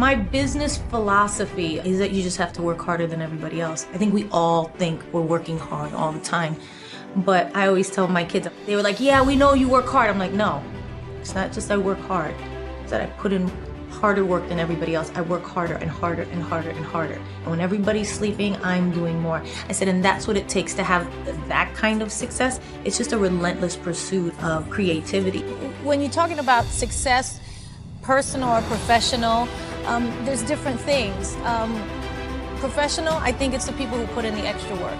My business philosophy is that you just have to work harder than everybody else. I think we all think we're working hard all the time. But I always tell my kids, they were like, yeah, we know you work hard. I'm like, no, it's not just I work hard. It's that I put in harder work than everybody else. I work harder and harder and harder and harder. And when everybody's sleeping, I'm doing more. I said, and that's what it takes to have that kind of success. It's just a relentless pursuit of creativity. When you're talking about success, personal or professional, there's different things. Professional, I think it's the people who put in the extra work.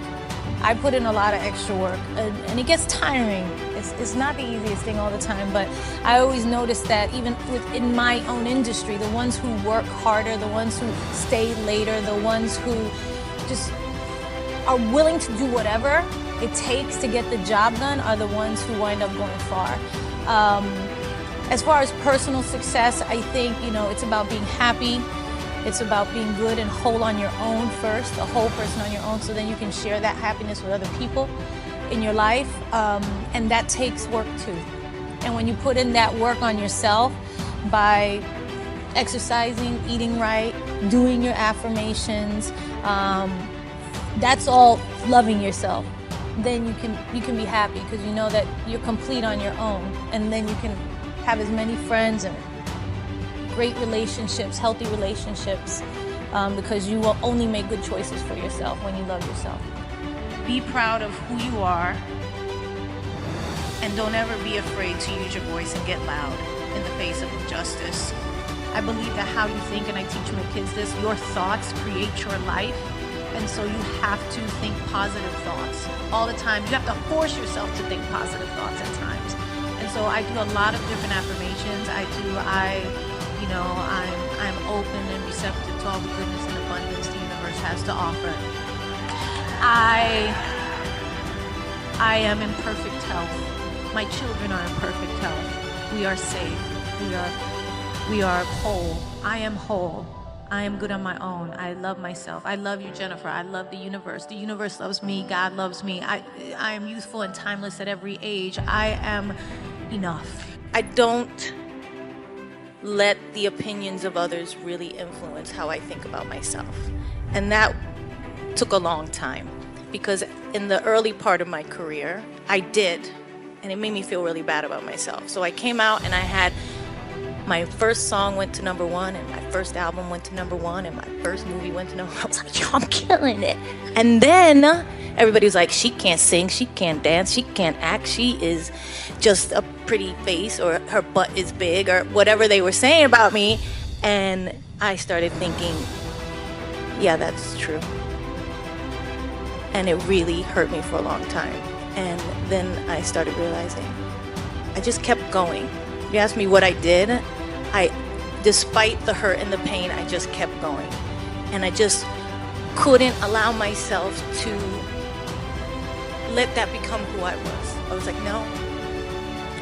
I put in a lot of extra work, and it gets tiring. It's not the easiest thing all the time, but I always notice that even within my own industry, the ones who work harder, the ones who stay later, the ones who just are willing to do whatever it takes to get the job done are the ones who wind up going far. As far as personal success, I think, it's about being happy. It's about being good and whole on your own first, a whole person on your own, so then you can share that happiness with other people in your life. And that takes work too. And when you put in that work on yourself by exercising, eating right, doing your affirmations, that's all loving yourself. Then you can be happy because you know that you're complete on your own, and then you can have as many friends and great relationships, healthy relationships, because you will only make good choices for yourself when you love yourself. Be proud of who you are, and don't ever be afraid to use your voice and get loud in the face of injustice. I believe that how you think, and I teach my kids this, your thoughts create your life, and so you have to think positive thoughts all the time. You have to force yourself to think positive thoughts at times. And so I do a lot of different affirmations. I'm open and receptive to all the goodness and abundance the universe has to offer. I am in perfect health. My children are in perfect health. We are safe. We are whole. I am whole. I am good on my own. I love myself. I love you, Jennifer. I love the universe. The universe loves me. God loves me. I am youthful and timeless at every age. I am enough. I don't let the opinions of others really influence how I think about myself. And that took a long time, because in the early part of my career, I did, and it made me feel really bad about myself. So I came out and I had my first song went to #1, and my first album went to #1, and my first movie went to #1. I was like, yo, I'm killing it. And then everybody was like, she can't sing, she can't dance, she can't act, she is just a pretty face, or her butt is big, or whatever they were saying about me. And I started thinking, yeah, that's true. And it really hurt me for a long time. And then I started realizing I just kept going. You asked me what I did. Despite the hurt and the pain, I just kept going. And I just couldn't allow myself to let that become who I was. I was like, no,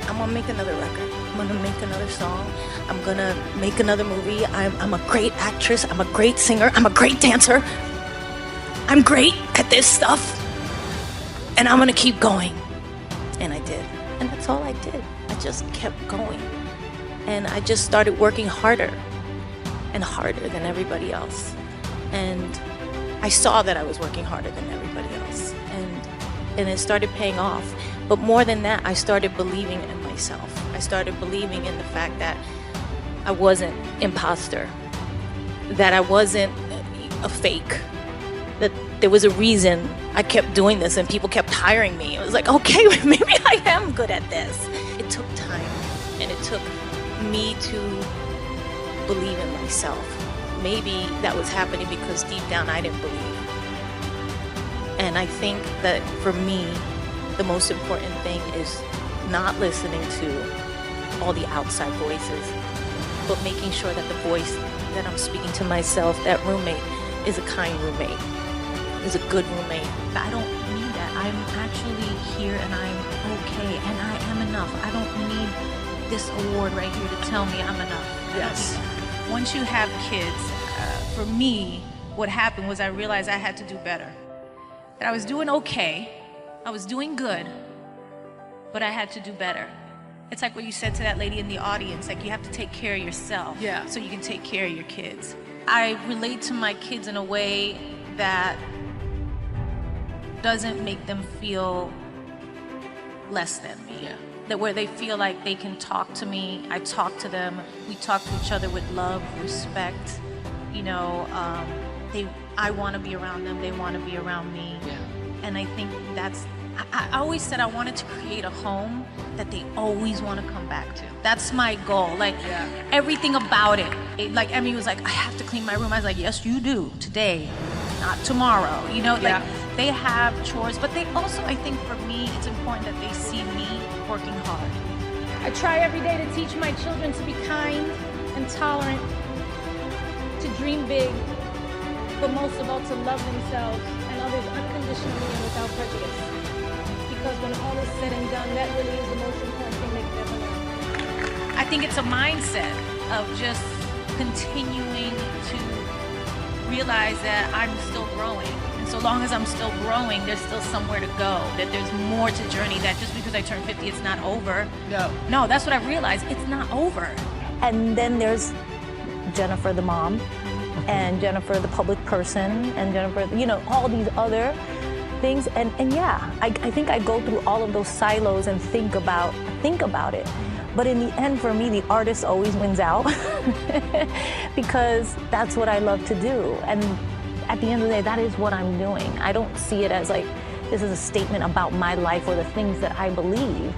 I'm gonna make another record. I'm gonna make another song. I'm gonna make another movie. I'm a great actress. I'm a great singer. I'm a great dancer. I'm great at this stuff. And I'm gonna keep going. And I did. And that's all I did. I just kept going. And I just started working harder and harder than everybody else. And I saw that I was working harder than everybody else. And it started paying off. But more than that, I started believing in myself. I started believing in the fact that I wasn't imposter, that I wasn't a fake, that there was a reason I kept doing this and people kept hiring me. It was like, okay, maybe I am good at this. It took time, and it took me to believe in myself. Maybe that was happening because deep down I didn't believe. And I think that for me, the most important thing is not listening to all the outside voices, but making sure that the voice that I'm speaking to myself, that roommate, is a kind roommate, is a good roommate. I don't need that. I'm actually here and I'm okay and I am enough. I don't need this award right here to tell me I'm enough. Yes. Once you have kids, for me, what happened was I realized I had to do better. That I was doing okay, I was doing good, but I had to do better. It's like what you said to that lady in the audience, like you have to take care of yourself so you can take care of your kids. I relate to my kids in a way that doesn't make them feel less than me. That where they feel like they can talk to me, I talk to them, we talk to each other with love, respect. You know, I want to be around them, they want to be around me. And I think that's, I always said I wanted to create a home that they always want to come back to. That's my goal. Like everything about it. Like Emmy was like, I have to clean my room. I was like, yes, you do today, not tomorrow. You know, like they have chores, but they also, I think for me, it's important that they see me working hard. I try every day to teach my children to be kind and tolerant, to dream big, but most of all to love themselves and others unconditionally and without prejudice. Because when all is said and done, that really is the most important thing they could ever learn. I think it's a mindset of just continuing to realize that I'm still growing. And so long as I'm still growing, there's still somewhere to go, that there's more to journey, that just because I turned 50, it's not over. No, that's what I realized. It's not over. And then there's Jennifer the mom, and Jennifer the public person, and Jennifer, you know, all these other things. And yeah, I think I go through all of those silos and think about it. But in the end, for me, the artist always wins out because that's what I love to do. And at the end of the day, that is what I'm doing. I don't see it as like, this is a statement about my life or the things that I believe.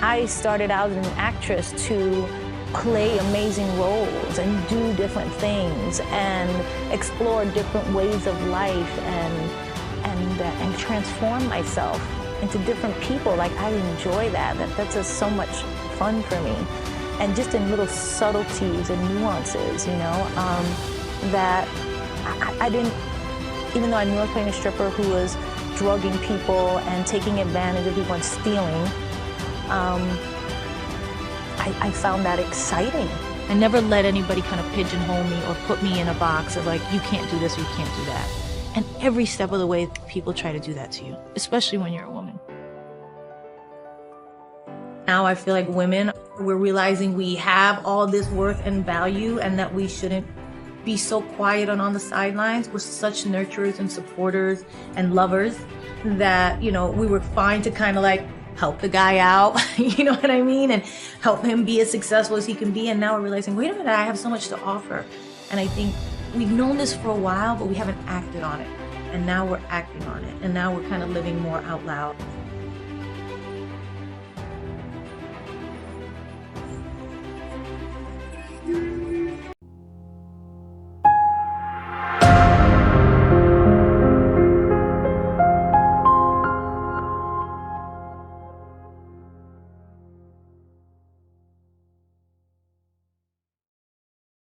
I started out as an actress to play amazing roles and do different things and explore different ways of life and transform myself into different people. Like, I enjoy that. That's just so much fun for me. And just in little subtleties and nuances, you know, that I didn't, even though I knew I was playing a stripper who was drugging people and taking advantage of people and stealing, I found that exciting. I never let anybody kind of pigeonhole me or put me in a box of like, you can't do this or you can't do that. And every step of the way, people try to do that to you, especially when you're a woman. Now I feel like women, we're realizing we have all this worth and value and that we shouldn't be so quiet and on the sidelines. We're such nurturers and supporters and lovers that, you know, we were fine to kind of like help the guy out, you know what I mean? And help him be as successful as he can be. And now we're realizing, wait a minute, I have so much to offer. And I think we've known this for a while, but we haven't acted on it. And now we're acting on it. And now we're kind of living more out loud.